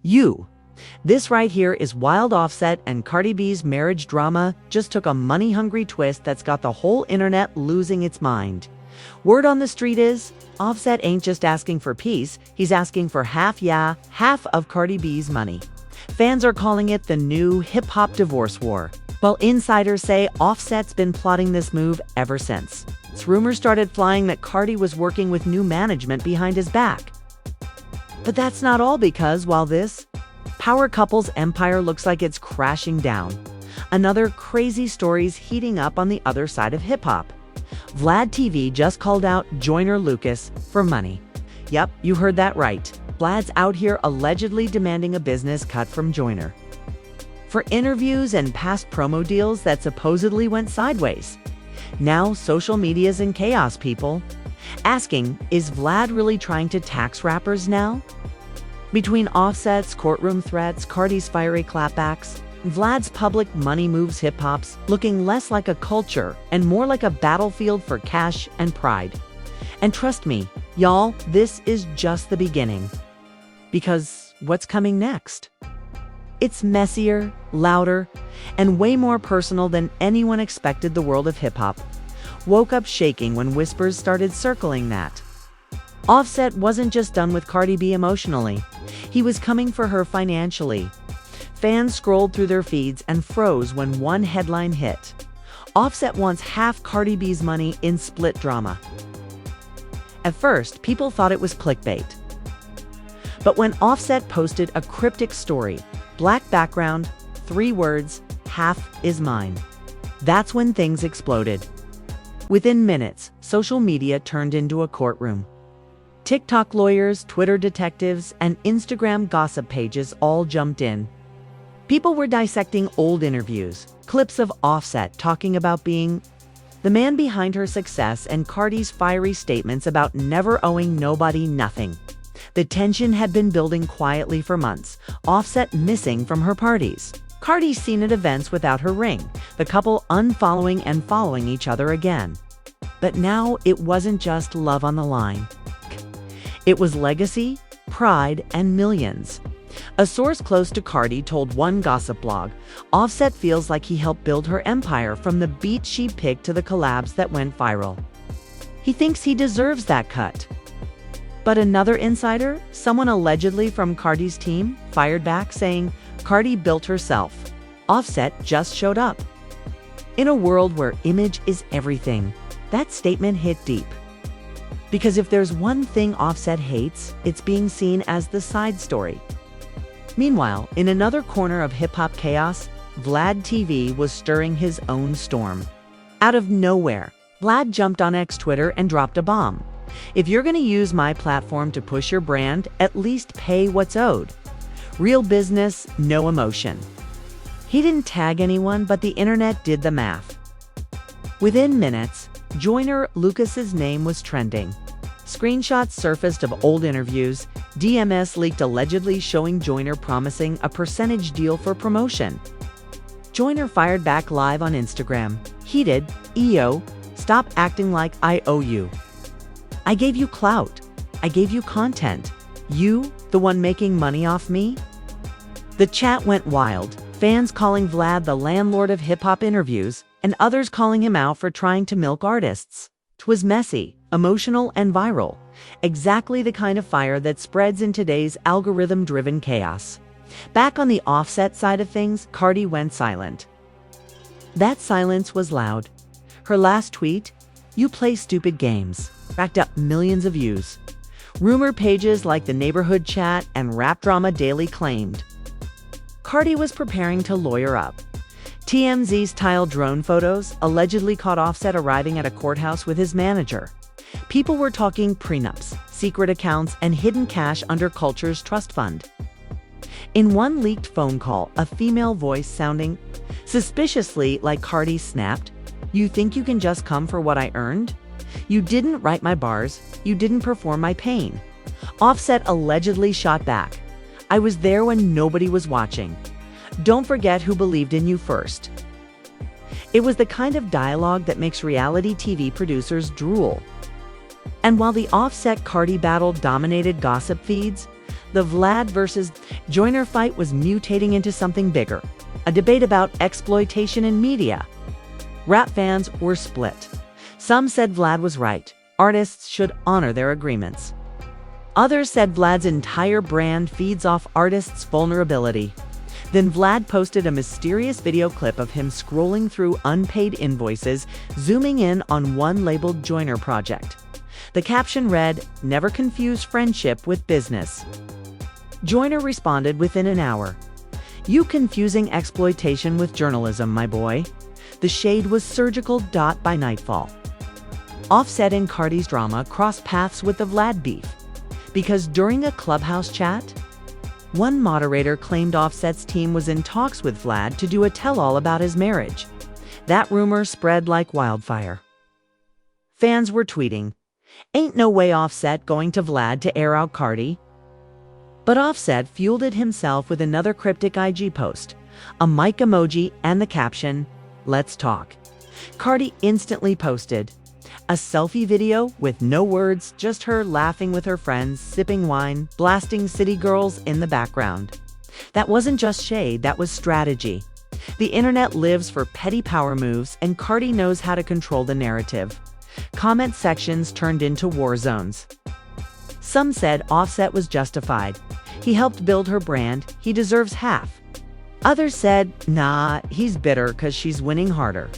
You. This right here is wild. Offset and Cardi B's marriage drama just took a money-hungry twist that's got the whole internet losing its mind. Word on the street is, Offset ain't just asking for peace, he's asking for half of Cardi B's money. Fans are calling it the new hip-hop divorce war, while insiders say Offset's been plotting this move ever since. Rumors started flying that Cardi was working with new management behind his back. But that's not all, because while this power couple's empire looks like it's crashing down, another crazy story's heating up on the other side of hip-hop. Vlad TV just called out Joyner Lucas for money. Yep, you heard that right. Vlad's out here allegedly demanding a business cut from Joyner for interviews and past promo deals that supposedly went sideways. Now social media's in chaos, people asking, is Vlad really trying to tax rappers now? Between Offset's courtroom threats, Cardi's fiery clapbacks, Vlad's public money moves hip-hop's looking less like a culture and more like a battlefield for cash and pride. And trust me, y'all, this is just the beginning. Because what's coming next? It's messier, louder, and way more personal than anyone expected. The world of hip-hop woke up shaking when whispers started circling that Offset wasn't just done with Cardi B emotionally, he was coming for her financially. Fans scrolled through their feeds and froze when one headline hit: Offset wants half Cardi B's money in split drama. At first, people thought it was clickbait. But when Offset posted a cryptic story, black background, 3 words, half is mine, that's when things exploded. Within minutes, social media turned into a courtroom. TikTok lawyers, Twitter detectives, and Instagram gossip pages all jumped in. People were dissecting old interviews, clips of Offset talking about being the man behind her success, and Cardi's fiery statements about never owing nobody nothing. The tension had been building quietly for months. Offset missing from her parties, Cardi seen at events without her ring, the couple unfollowing and following each other again. But now it wasn't just love on the line. It was legacy, pride, and millions. A source close to Cardi told one gossip blog, Offset feels like he helped build her empire, from the beat she picked to the collabs that went viral. He thinks he deserves that cut. But another insider, someone allegedly from Cardi's team, fired back saying Cardi built herself. Offset just showed up. In a world where image is everything, that statement hit deep. Because if there's one thing Offset hates, it's being seen as the side story. Meanwhile, in another corner of hip-hop chaos, Vlad TV was stirring his own storm. Out of nowhere, Vlad jumped on X Twitter and dropped a bomb. If you're going to use my platform to push your brand, at least pay what's owed. Real business, no emotion. He didn't tag anyone, but the internet did the math. Within minutes, Joyner Lucas's name was trending. Screenshots surfaced of old interviews, DMs leaked allegedly showing Joyner promising a percentage deal for promotion. Joyner fired back live on Instagram, heated, "EO, stop acting like I owe you. I gave you clout. I gave you content. You, the one making money off me?" The chat went wild, fans calling Vlad the landlord of hip-hop interviews, and others calling him out for trying to milk artists. 'Twas messy, emotional, and viral. Exactly the kind of fire that spreads in today's algorithm-driven chaos. Back on the Offset side of things, Cardi went silent. That silence was loud. Her last tweet, "You play stupid games," racked up millions of views. Rumor pages like the Neighborhood Chat and Rap Drama Daily claimed Cardi was preparing to lawyer up. TMZ-style drone photos allegedly caught Offset arriving at a courthouse with his manager. People were talking prenups, secret accounts, and hidden cash under Culture's trust fund. In one leaked phone call, a female voice sounding suspiciously like Cardi snapped, "You think you can just come for what I earned? You didn't write my bars, you didn't perform my pain." Offset allegedly shot back, "I was there when nobody was watching. Don't forget who believed in you first." It was the kind of dialogue that makes reality TV producers drool. And while the Offset-Cardi battle dominated gossip feeds, The Vlad versus Joyner fight was mutating into something bigger, a debate about exploitation in media. Rap fans were split. Some said Vlad was right. Artists should honor their agreements. Others said Vlad's entire brand feeds off artists' vulnerability. Then Vlad posted a mysterious video clip of him scrolling through unpaid invoices, zooming in on one labeled Joyner project. The caption read, "Never confuse friendship with business." Joyner responded within an hour. "You confusing exploitation with journalism, my boy." The shade was surgical. By nightfall, Offset and Cardi's drama crossed paths with the Vlad beef. Because during a Clubhouse chat, one moderator claimed Offset's team was in talks with Vlad to do a tell-all about his marriage. That rumor spread like wildfire. Fans were tweeting, "Ain't no way Offset going to Vlad to air out Cardi." But Offset fueled it himself with another cryptic IG post, a mic emoji and the caption, "Let's talk." Cardi instantly posted a selfie video with no words, just her laughing with her friends, sipping wine, blasting City Girls in the background. That wasn't just shade, that was strategy. The internet lives for petty power moves, and Cardi knows how to control the narrative. Comment sections turned into war zones. Some said Offset was justified. He helped build her brand, he deserves half. Others said, nah, he's bitter 'cause she's winning harder.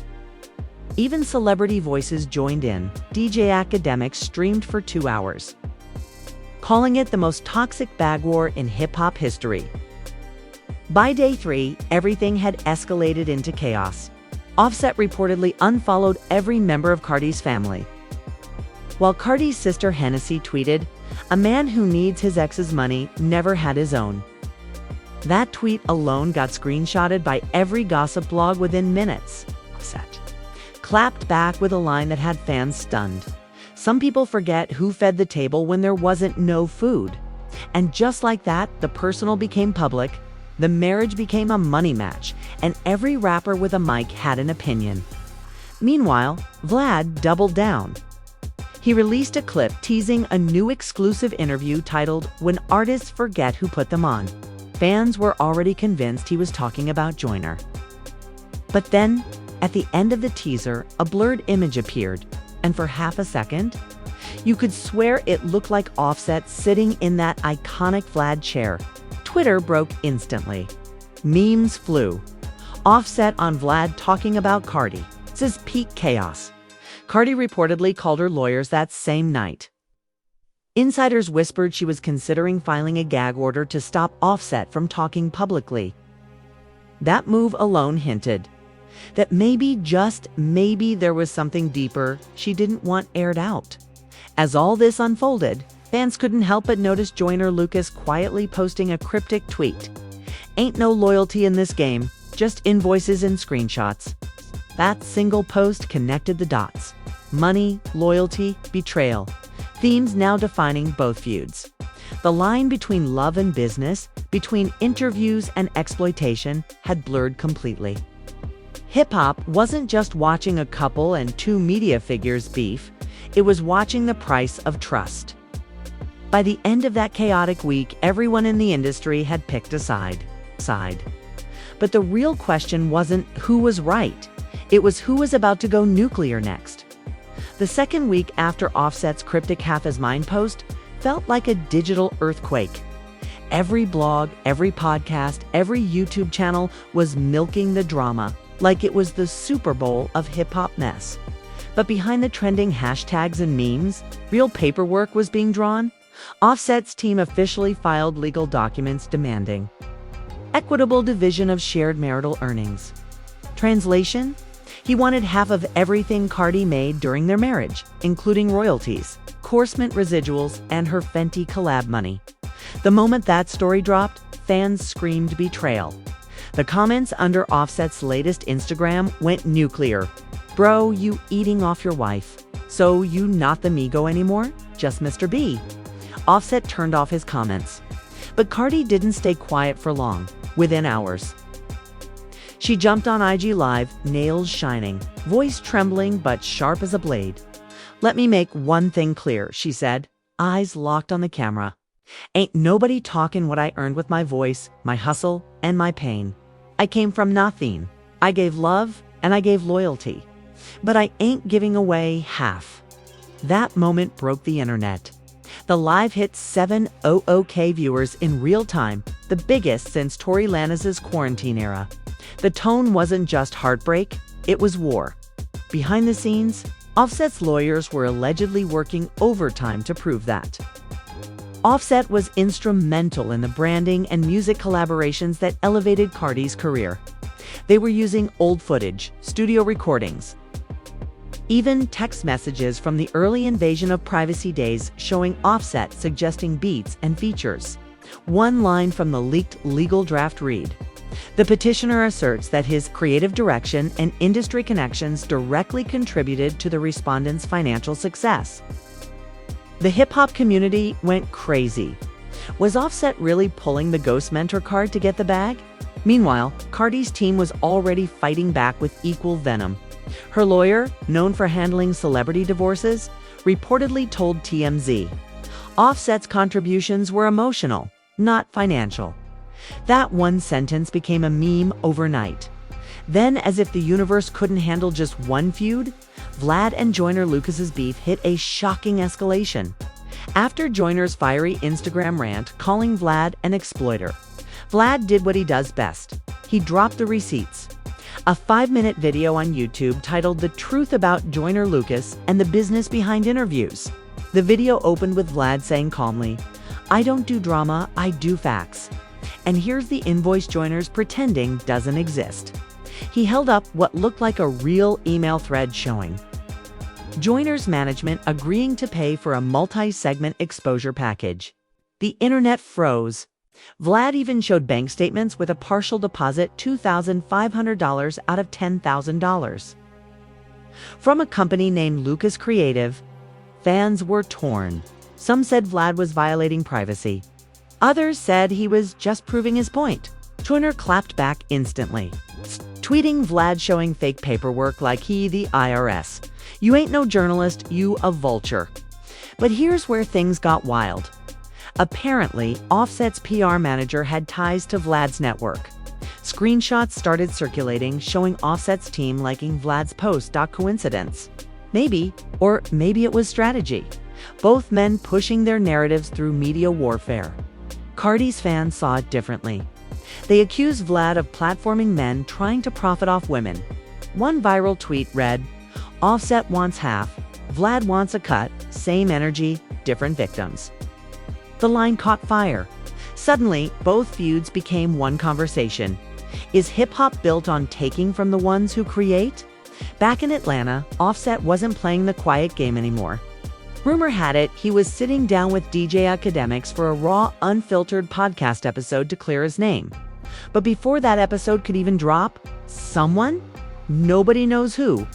Even celebrity voices joined in. DJ Academics streamed for 2 hours, calling it the most toxic bag war in hip-hop history. By day 3, everything had escalated into chaos. Offset reportedly unfollowed every member of Cardi's family, while Cardi's sister Hennessy tweeted, "A man who needs his ex's money never had his own." That tweet alone got screenshotted by every gossip blog within minutes. Offset clapped back with a line that had fans stunned. "Some people forget who fed the table when there wasn't no food." And just like that, the personal became public, the marriage became a money match, and every rapper with a mic had an opinion. Meanwhile, Vlad doubled down. He released a clip teasing a new exclusive interview titled, "When Artists Forget Who Put Them On." Fans were already convinced he was talking about Joyner. But then, at the end of the teaser, a blurred image appeared, and for half a second, you could swear it looked like Offset sitting in that iconic Vlad chair. Twitter broke instantly. Memes flew. Offset on Vlad talking about Cardi. This is peak chaos. Cardi reportedly called her lawyers that same night. Insiders whispered she was considering filing a gag order to stop Offset from talking publicly. That move alone hinted that maybe, just maybe, there was something deeper she didn't want aired out. As all this unfolded, fans couldn't help but notice Joyner Lucas quietly posting a cryptic tweet. "Ain't no loyalty in this game, just invoices and screenshots." That single post connected the dots. Money, loyalty, betrayal. Themes now defining both feuds. The line between love and business, between interviews and exploitation, had blurred completely. Hip-hop wasn't just watching a couple and two media figures beef, it was watching the price of trust. By the end of that chaotic week, everyone in the industry had picked a side. But the real question wasn't who was right, it was who was about to go nuclear next. The second week after Offset's cryptic Half His Mind post felt like a digital earthquake. Every blog, every podcast, every YouTube channel was milking the drama like it was the Super Bowl of hip-hop mess. But behind the trending hashtags and memes, real paperwork was being drawn. Offset's team officially filed legal documents demanding equitable division of shared marital earnings. Translation? He wanted half of everything Cardi made during their marriage, including royalties, Course Mint residuals, and her Fenty collab money. The moment that story dropped, fans screamed betrayal. The comments under Offset's latest Instagram went nuclear. "Bro, you eating off your wife. So you not the Migo anymore? Just Mr. B." Offset turned off his comments. But Cardi didn't stay quiet for long. Within hours, she jumped on IG Live, nails shining, voice trembling but sharp as a blade. "Let me make one thing clear," she said, eyes locked on the camera. Ain't nobody talking what I earned with my voice, my hustle, and my pain. I came from nothing. I gave love and I gave loyalty. But I ain't giving away half. That moment broke the internet. The live hit 700K viewers in real time, the biggest since Tory Lanez's quarantine era. The tone wasn't just heartbreak, it was war. Behind the scenes, Offset's lawyers were allegedly working overtime to prove that. Offset was instrumental in the branding and music collaborations that elevated Cardi's career. They were using old footage, studio recordings, even text messages from the early invasion of privacy days showing Offset suggesting beats and features. One line from the leaked legal draft read: "The petitioner asserts that his creative direction and industry connections directly contributed to the respondent's financial success." The hip-hop community went crazy. Was Offset really pulling the ghost mentor card to get the bag? Meanwhile, Cardi's team was already fighting back with equal venom. Her lawyer, known for handling celebrity divorces, reportedly told TMZ, "Offset's contributions were emotional, not financial." That one sentence became a meme overnight. Then, as if the universe couldn't handle just one feud, Vlad and Joyner Lucas's beef hit a shocking escalation. After Joyner's fiery Instagram rant calling Vlad an exploiter, Vlad did what he does best. He dropped the receipts. A 5-minute video on YouTube titled "The Truth About Joyner Lucas and the Business Behind Interviews." The video opened with Vlad saying calmly, "I don't do drama, I do facts. And here's the invoice Joyner's pretending doesn't exist." He held up what looked like a real email thread showing Joyner's management agreeing to pay for a multi-segment exposure package. The internet froze. Vlad even showed bank statements with a partial deposit $2,500 out of $10,000. From a company named Lucas Creative, fans were torn. Some said Vlad was violating privacy. Others said he was just proving his point. Joyner clapped back instantly, tweeting Vlad showing fake paperwork like he the IRS. "You ain't no journalist, you a vulture." But here's where things got wild. Apparently, Offset's PR manager had ties to Vlad's network. Screenshots started circulating showing Offset's team liking Vlad's post. Coincidence? Maybe, or maybe it was strategy. Both men pushing their narratives through media warfare. Cardi's fans saw it differently. They accused Vlad of platforming men trying to profit off women. One viral tweet read, "Offset wants half, Vlad wants a cut, same energy, different victims." The line caught fire. Suddenly, both feuds became one conversation. Is hip-hop built on taking from the ones who create? Back in Atlanta, Offset wasn't playing the quiet game anymore. Rumor had it he was sitting down with DJ Academics for a raw, unfiltered podcast episode to clear his name. But before that episode could even drop, someone, nobody knows who,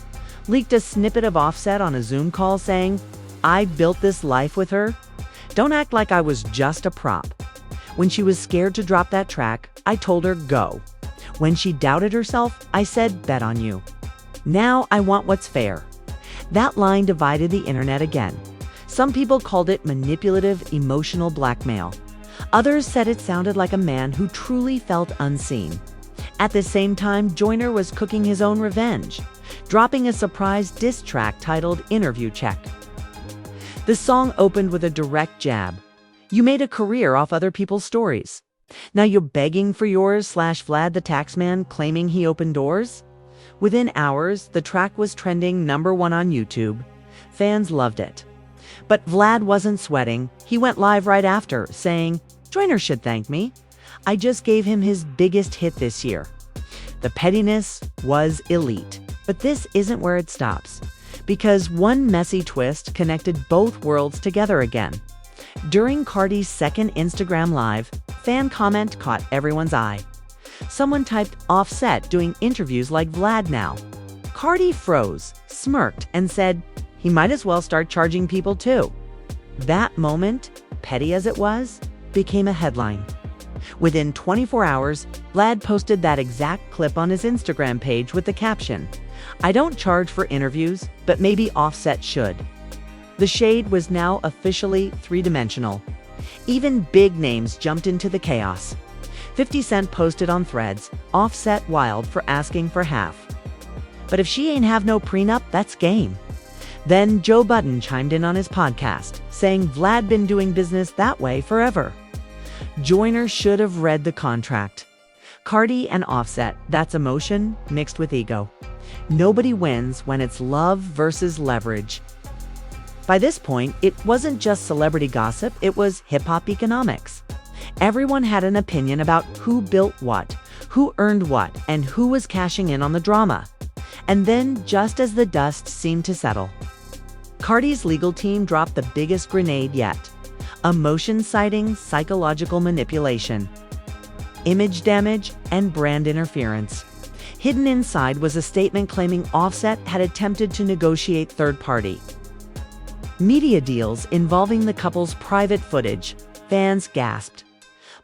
leaked a snippet of Offset on a Zoom call saying, "I built this life with her. Don't act like I was just a prop. When she was scared to drop that track, I told her go. When she doubted herself, I said bet on you. Now I want what's fair." That line divided the internet again. Some people called it manipulative, emotional blackmail. Others said it sounded like a man who truly felt unseen. At the same time, Joyner was cooking his own revenge, dropping a surprise diss track titled "Interview Check." The song opened with a direct jab. "You made a career off other people's stories. Now you're begging for yours." Vlad the taxman claiming he opened doors. Within hours, the track was trending #1 on YouTube. Fans loved it. But Vlad wasn't sweating. He went live right after, saying, "Joyner should thank me. I just gave him his biggest hit this year." The pettiness was elite. But this isn't where it stops, because one messy twist connected both worlds together again. During Cardi's second Instagram Live, fan comment caught everyone's eye. Someone typed "Offset doing interviews like Vlad now." Cardi froze, smirked, and said, "He might as well start charging people too." That moment, petty as it was, became a headline. Within 24 hours, Vlad posted that exact clip on his Instagram page with the caption, "I don't charge for interviews, but maybe Offset should." The shade was now officially three-dimensional. Even big names jumped into the chaos. 50 Cent posted on Threads, Offset wild for asking for half. But if she ain't have no prenup, that's game. Then Joe Budden chimed in on his podcast, saying Vlad been doing business that way forever. Joyner should have read the contract. Cardi and Offset, that's emotion mixed with ego. Nobody wins when it's love versus leverage. By this point, it wasn't just celebrity gossip, it was hip-hop economics. Everyone had an opinion about who built what, who earned what, and who was cashing in on the drama. And then, just as the dust seemed to settle, Cardi's legal team dropped the biggest grenade yet. Emotion citing, psychological manipulation, image damage, and brand interference. Hidden inside was a statement claiming Offset had attempted to negotiate third-party media deals involving the couple's private footage. Fans gasped.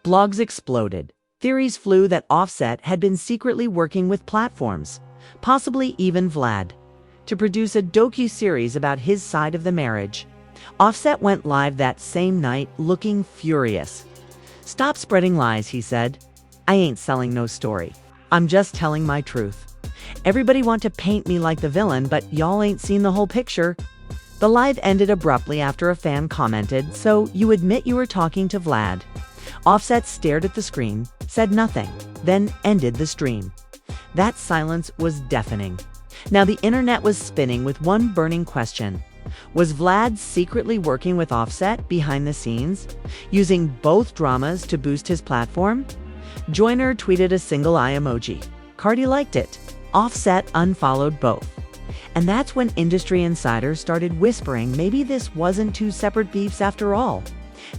Blogs exploded. Theories flew that Offset had been secretly working with platforms, possibly even Vlad, to produce a docu-series about his side of the marriage. Offset went live that same night looking furious. "Stop spreading lies," he said. "I ain't selling no story. I'm just telling my truth. Everybody want to paint me like the villain, but y'all ain't seen the whole picture." The live ended abruptly after a fan commented, "So you admit you were talking to Vlad?" Offset stared at the screen, said nothing, then ended the stream. That silence was deafening. Now the internet was spinning with one burning question. Was Vlad secretly working with Offset behind the scenes, using both dramas to boost his platform? Joyner tweeted a single eye emoji. Cardi liked it. Offset unfollowed both. And that's when industry insiders started whispering maybe this wasn't two separate beefs after all.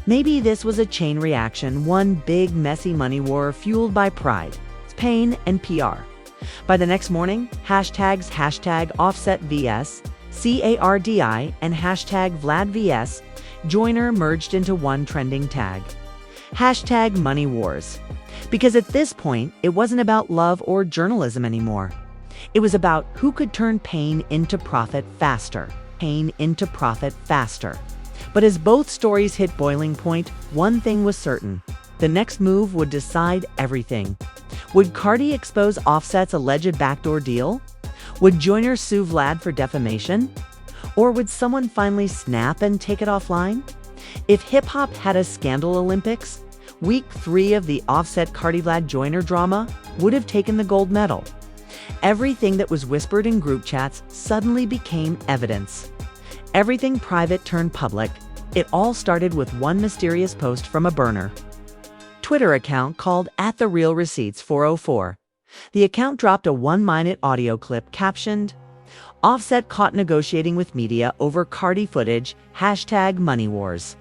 Maybe this was a chain reaction, one big messy money war fueled by pride, pain, and PR. By the next morning, hashtags #OffsetVS, CARDI, and #VladVS, Joyner merged into one trending tag. #MoneyWars. Because at this point, it wasn't about love or journalism anymore. It was about who could turn pain into profit faster. Pain into profit faster. But as both stories hit boiling point, one thing was certain. The next move would decide everything. Would Cardi expose Offset's alleged backdoor deal? Would Joyner sue Vlad for defamation? Or would someone finally snap and take it offline? If hip-hop had a scandal Olympics, Week 3 of the Offset Cardi Vlad Joyner drama would have taken the gold medal. Everything that was whispered in group chats suddenly became evidence. Everything private turned public. It all started with one mysterious post from a burner Twitter account called @TheRealReceipts404. The account dropped a 1-minute audio clip captioned, "Offset caught negotiating with media over Cardi footage, #MoneyWars."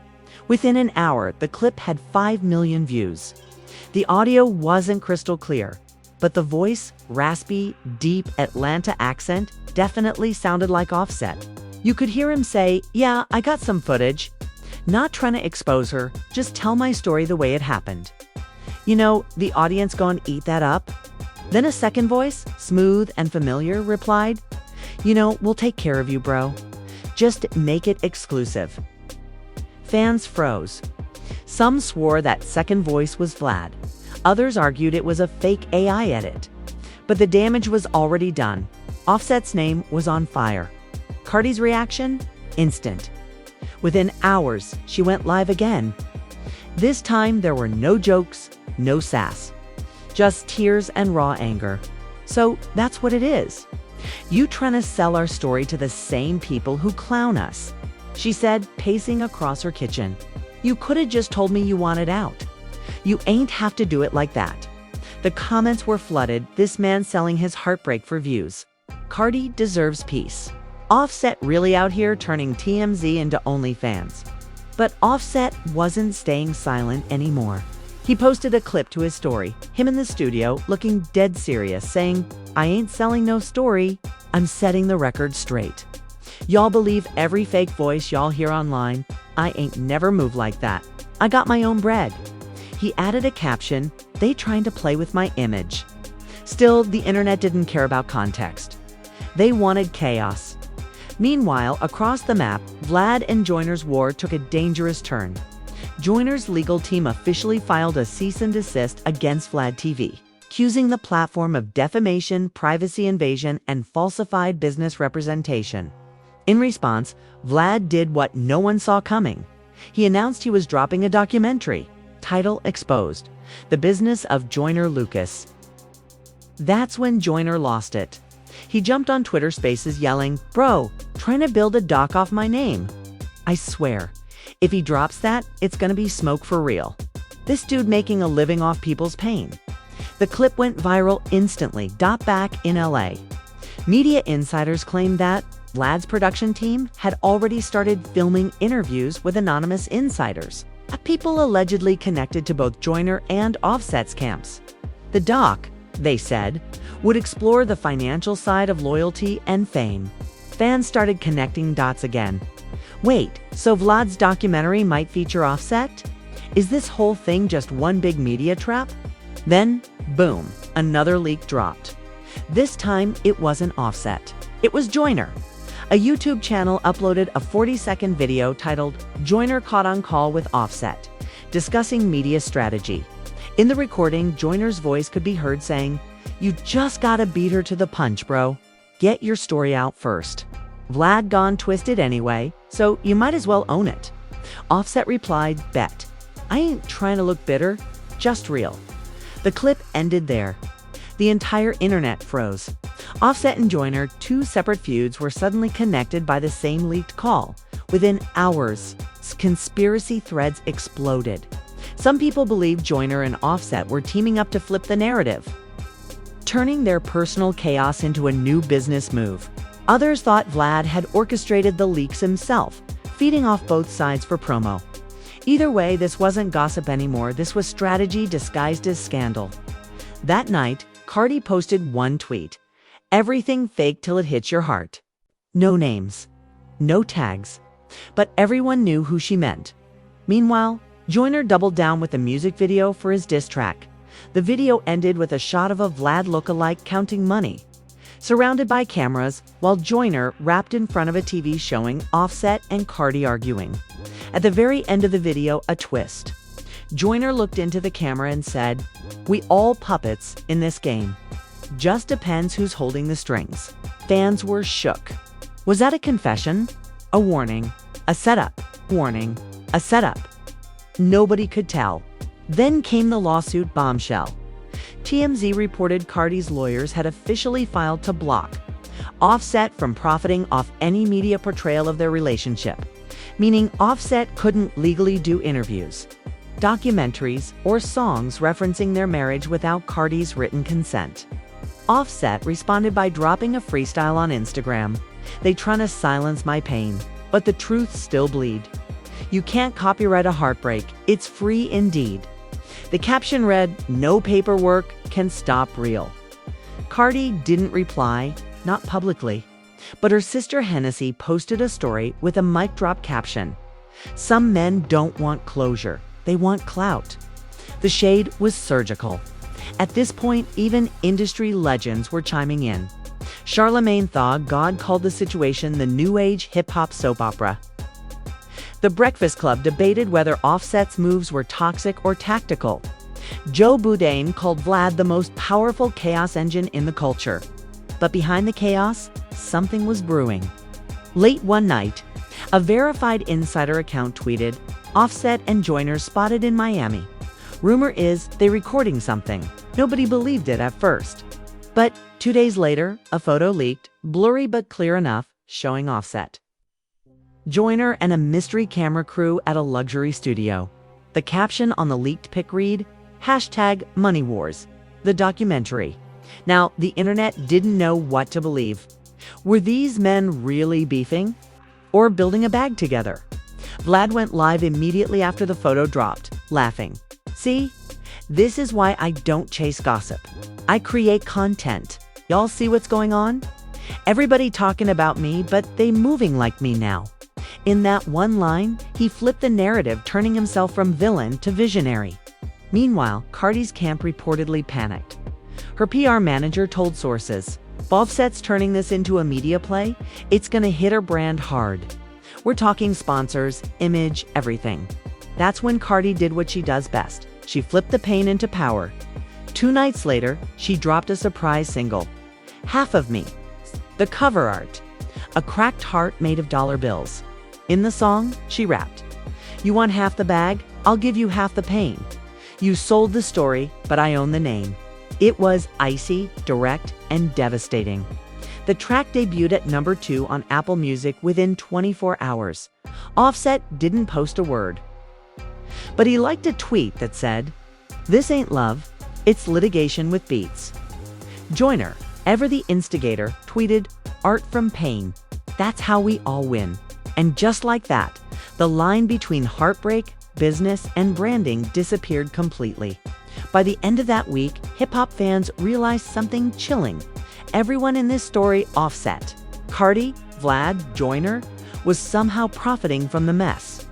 Within an hour, the clip had 5 million views. The audio wasn't crystal clear, but the voice, raspy, deep Atlanta accent, definitely sounded like Offset. You could hear him say, "Yeah, I got some footage. Not trying to expose her, just tell my story the way it happened." You know, the audience gonna eat that up. Then a second voice, smooth and familiar, replied, "You know, we'll take care of you, bro. Just make it exclusive." Fans froze. Some swore that second voice was Vlad. Others argued it was a fake AI edit. But the damage was already done. Offset's name was on fire. Cardi's reaction? Instant. Within hours, she went live again. This time, there were no jokes, no sass. Just tears and raw anger. "So that's what it is. You trying to sell our story to the same people who clown us," she said, pacing across her kitchen. "You coulda just told me you wanted out. You ain't have to do it like that." The comments were flooded, this man selling his heartbreak for views. Cardi deserves peace. Offset really out here turning TMZ into OnlyFans. But Offset wasn't staying silent anymore. He posted a clip to his story, him in the studio looking dead serious, saying, "I ain't selling no story. I'm setting the record straight. Y'all believe every fake voice y'all hear online? I ain't never moved like that. I got my own bread." He added a caption, "They trying to play with my image." Still, the internet didn't care about context. They wanted chaos. Meanwhile, across the map, Vlad and Joyner's war took a dangerous turn. Joyner's legal team officially filed a cease and desist against Vlad TV, accusing the platform of defamation, privacy invasion, and falsified business representation. In response, Vlad did what no one saw coming. He announced he was dropping a documentary, title Exposed: The Business of Joyner Lucas. That's when Joyner lost it. He jumped on Twitter Spaces yelling, "Bro, trying to build a doc off my name." I swear, if he drops that, it's gonna be smoke for real. This dude making a living off people's pain. The clip went viral instantly. Back in LA, media insiders claimed that Vlad's production team had already started filming interviews with anonymous insiders, people allegedly connected to both Joyner and Offset's camps. The doc, they said, would explore the financial side of loyalty and fame. Fans started connecting dots again. Wait, so Vlad's documentary might feature Offset? Is this whole thing just one big media trap? Then, boom, another leak dropped. This time, it wasn't Offset. It was Joyner. A YouTube channel uploaded a 40-second video titled "Joyner Caught on Call with Offset," discussing media strategy. In the recording, Joyner's voice could be heard saying, "You just gotta beat her to the punch, bro. Get your story out first. Vlad gone twisted anyway, so you might as well own it." Offset replied, "Bet. I ain't trying to look bitter, just real." The clip ended there. The entire internet froze. Offset and Joyner, two separate feuds, were suddenly connected by the same leaked call. Within hours, conspiracy threads exploded. Some people believed Joyner and Offset were teaming up to flip the narrative, turning their personal chaos into a new business move. Others thought Vlad had orchestrated the leaks himself, feeding off both sides for promo. Either way, this wasn't gossip anymore. This was strategy disguised as scandal. That night, Cardi posted one tweet: "Everything fake till it hits your heart." No names, no tags, but everyone knew who she meant. Meanwhile, Joyner doubled down with a music video for his diss track. The video ended with a shot of a Vlad lookalike counting money, surrounded by cameras, while Joyner rapped in front of a TV showing Offset and Cardi arguing. At the very end of the video, a twist. Joyner looked into the camera and said, "We all puppets in this game. Just depends who's holding the strings." Fans were shook. Was that a confession? A warning? A setup? Warning? A setup? Nobody could tell. Then came the lawsuit bombshell. TMZ reported Cardi's lawyers had officially filed to block Offset from profiting off any media portrayal of their relationship, meaning Offset couldn't legally do interviews, documentaries, or songs referencing their marriage without Cardi's written consent. Offset responded by dropping a freestyle on Instagram. "They tryna silence my pain, but the truth still bleed. You can't copyright a heartbreak, it's free indeed." The caption read, "No paperwork can stop real." Cardi didn't reply, not publicly, but her sister Hennessy posted a story with a mic drop caption: "Some men don't want closure, they want clout." The shade was surgical. At this point, even industry legends were chiming in. Charlemagne thought God called the situation the New Age hip-hop soap opera. The Breakfast Club debated whether Offset's moves were toxic or tactical. Joe Boudin called Vlad the most powerful chaos engine in the culture. But behind the chaos, something was brewing. Late one night, a verified insider account tweeted, "Offset and Joyner spotted in Miami. Rumor is they recording something." Nobody believed it at first. But 2 days later, a photo leaked, blurry but clear enough, showing Offset, Joyner, and a mystery camera crew at a luxury studio. The caption on the leaked pic read, #MoneyWars, the documentary. Now, the internet didn't know what to believe. Were these men really beefing? Or building a bag together? Vlad went live immediately after the photo dropped, laughing. "See? This is why I don't chase gossip. I create content. Y'all see what's going on? Everybody talking about me, but they moving like me now." In that one line, he flipped the narrative, turning himself from villain to visionary. Meanwhile, Cardi's camp reportedly panicked. Her PR manager told sources, "If Offset's turning this into a media play, it's gonna hit her brand hard. We're talking sponsors, image, everything." That's when Cardi did what she does best. She flipped the pain into power. 2 nights later, she dropped a surprise single, Half of Me. The cover art, a cracked heart made of dollar bills. In the song, she rapped, "You want half the bag? I'll give you half the pain. You sold the story, but I own the name." It was icy, direct, and devastating. The track debuted at number 2 on Apple Music within 24 hours. Offset didn't post a word. But he liked a tweet that said, "This ain't love, it's litigation with beats." Joyner, ever the instigator, tweeted, "Art from pain. That's how we all win." And just like that, the line between heartbreak, business, and branding disappeared completely. By the end of that week, hip-hop fans realized something chilling. Everyone in this story, Offset, Cardi, Vlad, Joyner, was somehow profiting from the mess.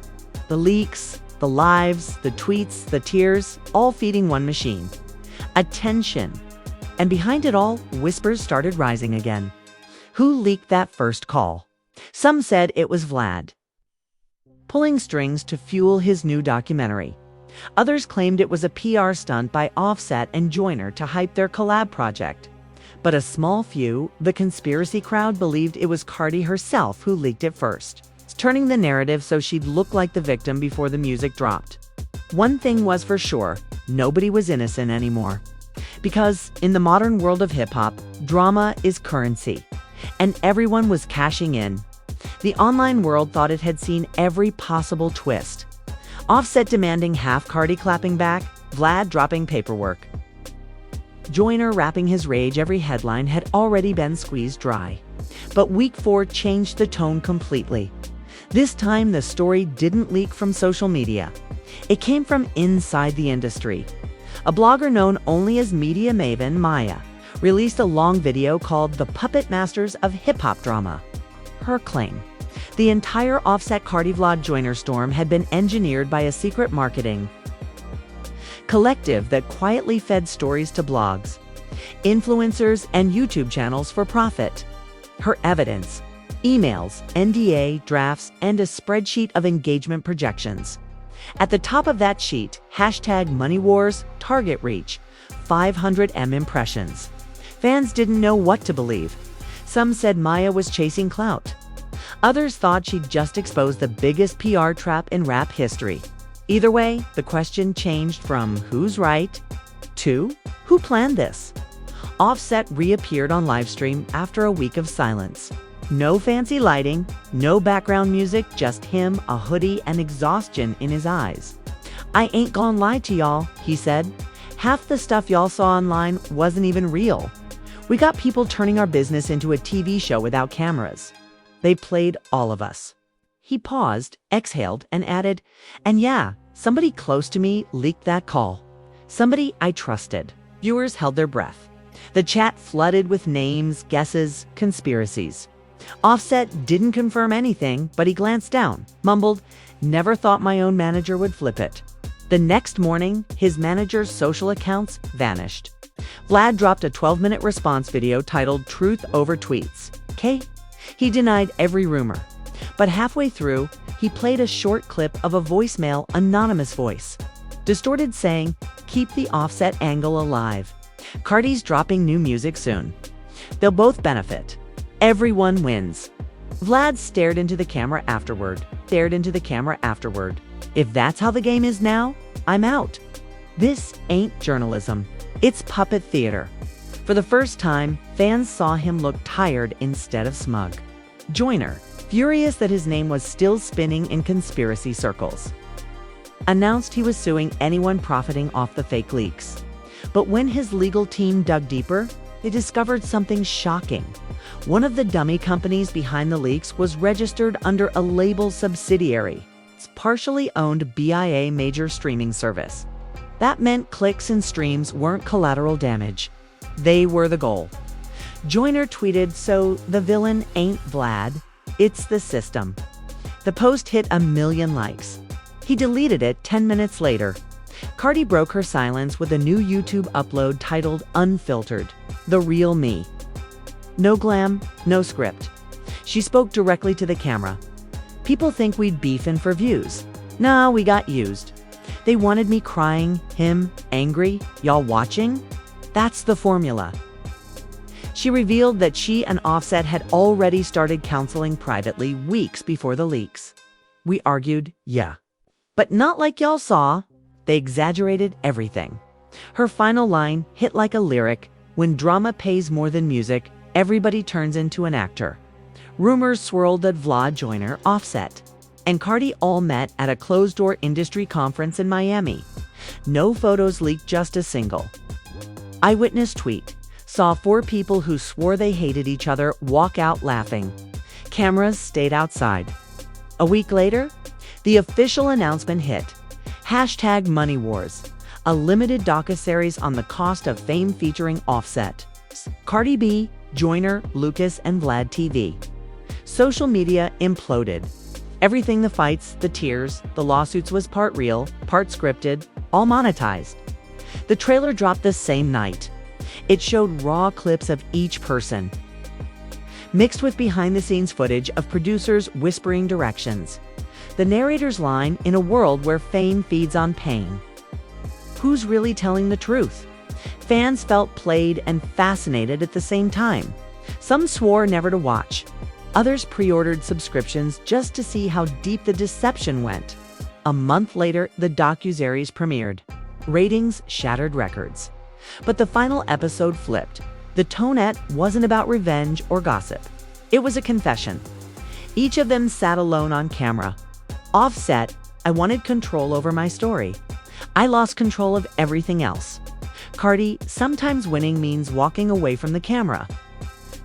The leaks, the lives, the tweets, the tears, all feeding one machine. Attention. And behind it all, whispers started rising again. Who leaked that first call? Some said it was Vlad, pulling strings to fuel his new documentary. Others claimed it was a PR stunt by Offset and Joyner to hype their collab project. But a small few, the conspiracy crowd, believed it was Cardi herself who leaked it first, turning the narrative so she'd look like the victim before the music dropped. One thing was for sure, nobody was innocent anymore. Because in the modern world of hip-hop, drama is currency, and everyone was cashing in. The online world thought it had seen every possible twist. Offset demanding half Cardi clapping back, Vlad dropping paperwork. Joyner rapping his rage, every headline had already been squeezed dry. But week 4 changed the tone completely. This time, the story didn't leak from social media. It came from inside the industry. A blogger known only as media maven Maya released a long video called "The Puppet Masters of Hip-Hop Drama." Her claim: the entire Offset Cardi Vlad Joyner storm had been engineered by a secret marketing collective that quietly fed stories to blogs, influencers, and YouTube channels for profit. Her evidence: emails, NDA drafts, and a spreadsheet of engagement projections. At the top of that sheet, #MoneyWars, target reach, 500M impressions. Fans didn't know what to believe. Some said Maya was chasing clout. Others thought she'd just exposed the biggest PR trap in rap history. Either way, the question changed from who's right to who planned this. Offset reappeared on livestream after a week of silence. No fancy lighting, no background music, just him, a hoodie, and exhaustion in his eyes. "I ain't gonna lie to y'all," he said. "Half the stuff y'all saw online wasn't even real. We got people turning our business into a TV show without cameras. They played all of us." He paused, exhaled, and added, "And yeah, somebody close to me leaked that call. Somebody I trusted." Viewers held their breath. The chat flooded with names, guesses, conspiracies. Offset didn't confirm anything, but he glanced down, mumbled, "Never thought my own manager would flip it." The next morning, his manager's social accounts vanished. Vlad dropped a 12-minute response video titled "Truth Over Tweets." He denied every rumor. But halfway through, he played a short clip of a voicemail, anonymous voice, distorted, saying, "Keep the Offset angle alive. Cardi's dropping new music soon. They'll both benefit. Everyone wins." Vlad stared into the camera afterward. "If that's how the game is now, I'm out. This ain't journalism. It's puppet theater." For the first time, fans saw him look tired instead of smug. Joyner, furious that his name was still spinning in conspiracy circles, announced he was suing anyone profiting off the fake leaks. But when his legal team dug deeper, they discovered something shocking. One of the dummy companies behind the leaks was registered under a label subsidiary. It's partially owned BIA major streaming service. That meant clicks and streams weren't collateral damage. They were the goal. Joyner tweeted, "So the villain ain't Vlad, it's the system." The post hit 1 million likes. He deleted it 10 minutes later. Cardi broke her silence with a new YouTube upload titled "Unfiltered: The Real Me." No glam, no script. She spoke directly to the camera. "People think we'd beefin' for views. Nah, we got used. They wanted me crying, him angry, y'all watching? That's the formula. She revealed that she and Offset had already started counseling privately weeks before the leaks. We argued, yeah. But not like y'all saw. They exaggerated everything. Her final line hit like a lyric, "When drama pays more than music, everybody turns into an actor." Rumors swirled that Vlad, Joyner, Offset, and Cardi all met at a closed-door industry conference in Miami. No photos leaked, just a single eyewitness tweet saw 4 people who swore they hated each other walk out laughing. Cameras stayed outside. A week later, the official announcement hit. #Money Wars, a limited docuseries on the cost of fame featuring Offset, Cardi B, Joyner Lucas, and Vlad TV. Social media imploded. Everything, the fights, the tears, the lawsuits, was part real, part scripted, all monetized. The trailer dropped the same night. It showed raw clips of each person, mixed with behind-the-scenes footage of producers whispering directions. The narrator's line, "In a world where fame feeds on pain, who's really telling the truth?" Fans felt played and fascinated at the same time. Some swore never to watch. Others pre-ordered subscriptions just to see how deep the deception went. A month later, the docuseries premiered. Ratings shattered records. But the final episode flipped. The tonette wasn't about revenge or gossip. It was a confession. Each of them sat alone on camera. Offset, "I wanted control over my story. I lost control of everything else." Cardi, "Sometimes winning means walking away from the camera."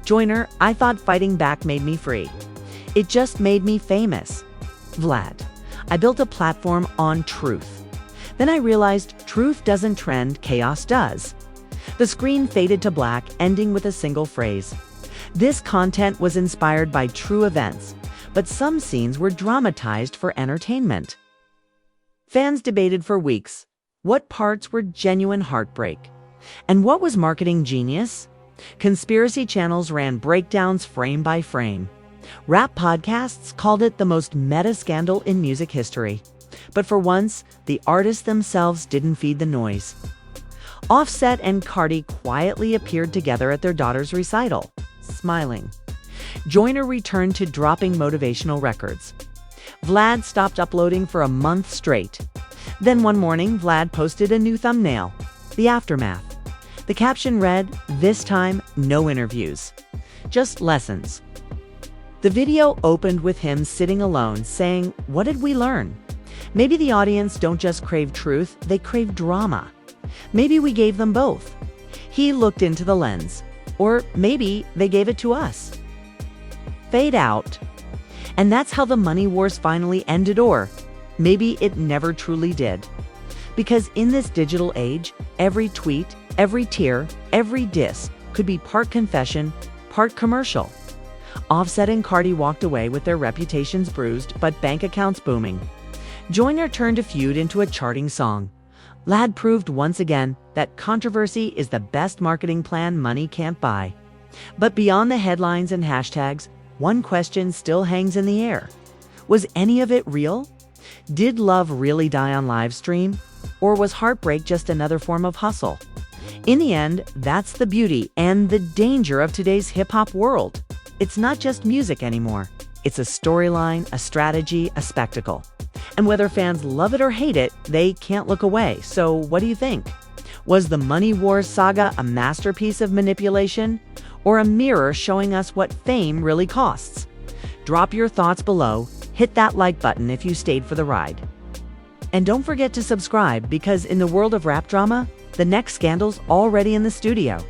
Joyner, "I thought fighting back made me free. It just made me famous." Vlad, "I built a platform on truth. Then I realized truth doesn't trend, chaos does." The screen faded to black, ending with a single phrase. This content was inspired by true events, but some scenes were dramatized for entertainment. Fans debated for weeks. What parts were genuine heartbreak? And what was marketing genius? Conspiracy channels ran breakdowns frame by frame. Rap podcasts called it the most meta scandal in music history. But for once, the artists themselves didn't feed the noise. Offset and Cardi quietly appeared together at their daughter's recital, smiling. Joyner returned to dropping motivational records. Vlad stopped uploading for a month straight. Then one morning, Vlad posted a new thumbnail, the aftermath. The caption read, "This time, no interviews, just lessons." The video opened with him sitting alone, saying, "What did we learn? Maybe the audience don't just crave truth, they crave drama. Maybe we gave them both." He looked into the lens. Or maybe they gave it to us. Fade out. And that's how the money wars finally ended, or maybe it never truly did. Because in this digital age, every tweet, every tear, every diss could be part confession, part commercial. Offset and Cardi walked away with their reputations bruised but bank accounts booming. Joyner turned a feud into a charting song. Vlad proved once again that controversy is the best marketing plan money can't buy. But beyond the headlines and hashtags, one question still hangs in the air. Was any of it real? Did love really die on live stream? Or was heartbreak just another form of hustle? In the end, that's the beauty and the danger of today's hip-hop world. It's not just music anymore. It's a storyline, a strategy, a spectacle. And whether fans love it or hate it, they can't look away. So what do you think? Was the Money Wars saga a masterpiece of manipulation, or a mirror showing us what fame really costs? Drop your thoughts below. Hit that like button if you stayed for the ride. And don't forget to subscribe, because in the world of rap drama, the next scandal's already in the studio.